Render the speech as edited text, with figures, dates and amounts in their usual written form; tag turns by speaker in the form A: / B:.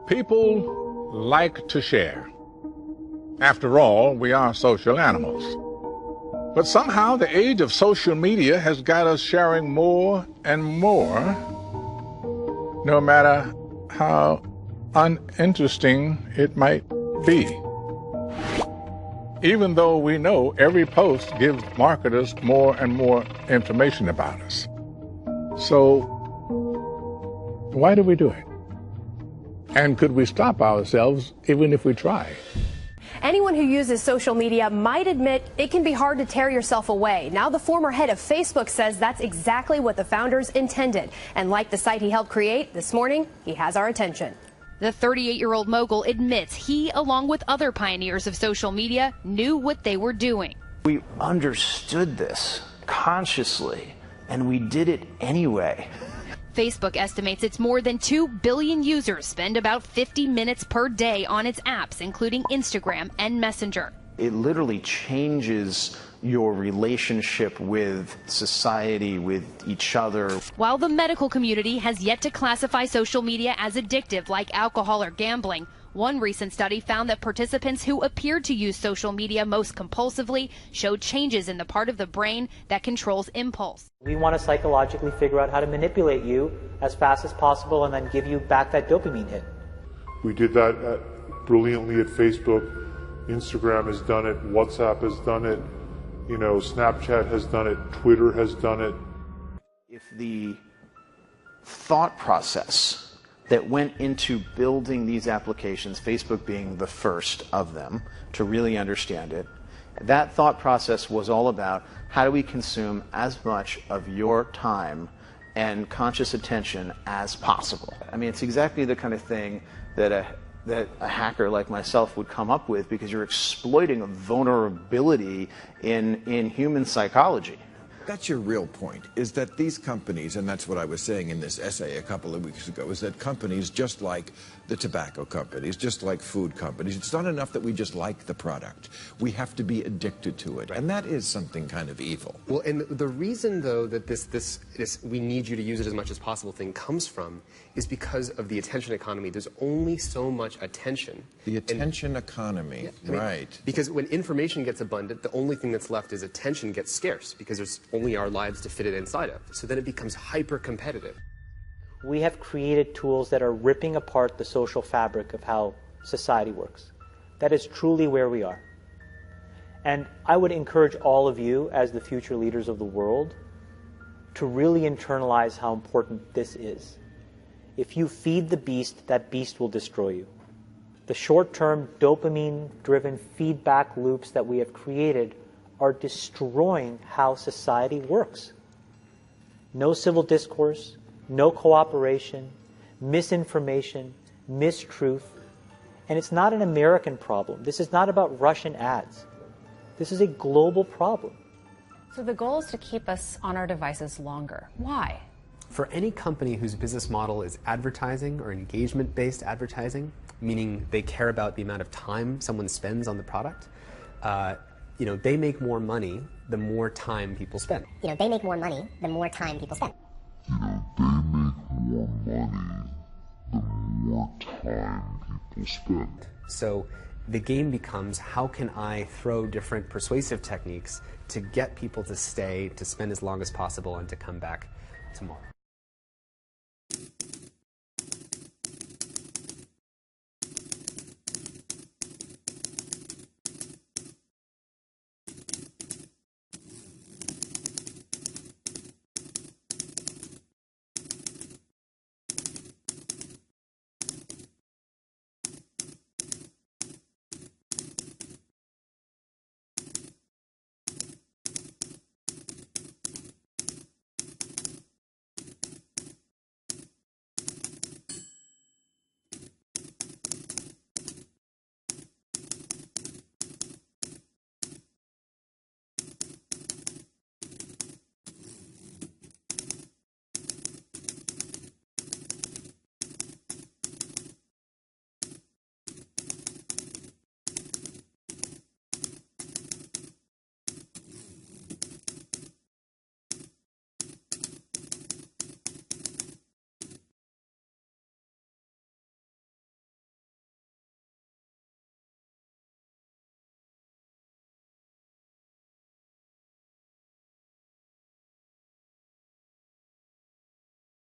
A: People like to share. After all, we are social animals. But somehow the age of social media has got us sharing more and more, no matter how uninteresting it might be. Even though we know every post gives marketers more and more information about us. So, why do we do it? And could we stop ourselves even if we try?
B: Anyone who uses social media might admit it can be hard to tear yourself away. Now the former head of Facebook says that's exactly what the founders intended. And like the site he helped create, this morning, he has our attention.
C: The 38-year-old mogul admits he, along with other pioneers of social media, knew what they were doing.
D: We understood this consciously, and we did it anyway.
C: Facebook estimates its more than 2 billion users spend about 50 minutes per day on its apps, including Instagram and Messenger.
D: It literally changes your relationship with society, with each other.
C: While the medical community has yet to classify social media as addictive like alcohol or gambling, one recent study found that participants who appeared to use social media most compulsively showed changes in the part of the brain that controls impulse.
E: We want to psychologically figure out how to manipulate you as fast as possible and then give you back that dopamine hit.
F: We did that brilliantly at Facebook. Instagram has done it. WhatsApp has done it. Snapchat has done it. Twitter has done it.
D: If the thought process that went into building these applications, Facebook being the first of them to really understand it, that thought process was all about how do we consume as much of your time and conscious attention as possible. I mean, it's exactly the kind of thing that a hacker like myself would come up with, because you're exploiting a vulnerability in human psychology.
G: That's your real point, is that these companies, and that's what I was saying in this essay a couple of weeks ago, is that companies, just like the tobacco companies, just like food companies, it's not enough that we just like the product. We have to be addicted to it, and that is something kind of evil.
H: Well, and the reason, though, that this we need you to use it as much as possible thing comes from is because of the attention economy. There's only so much attention.
G: The attention economy, right.
H: Because when information gets abundant, the only thing that's left is attention gets scarce, because there's only our lives to fit it inside of. So then it becomes hyper-competitive.
E: We have created tools that are ripping apart the social fabric of how society works. That is truly where we are. And I would encourage all of you, as the future leaders of the world, to really internalize how important this is. If you feed the beast, that beast will destroy you. The short-term dopamine-driven feedback loops that we have created are destroying how society works. No civil discourse, no cooperation, misinformation, mistruth. And it's not an American problem. This is not about Russian ads. This is a global problem.
B: So the goal is to keep us on our devices longer. Why?
H: For any company whose business model is advertising or engagement-based advertising, meaning they care about the amount of time someone spends on the product, they make more money the more time people spend.
I: They make more money the more time people spend.
F: They make more money the more time people spend.
H: So the game becomes, how can I throw different persuasive techniques to get people to stay, to spend as long as possible, and to come back tomorrow.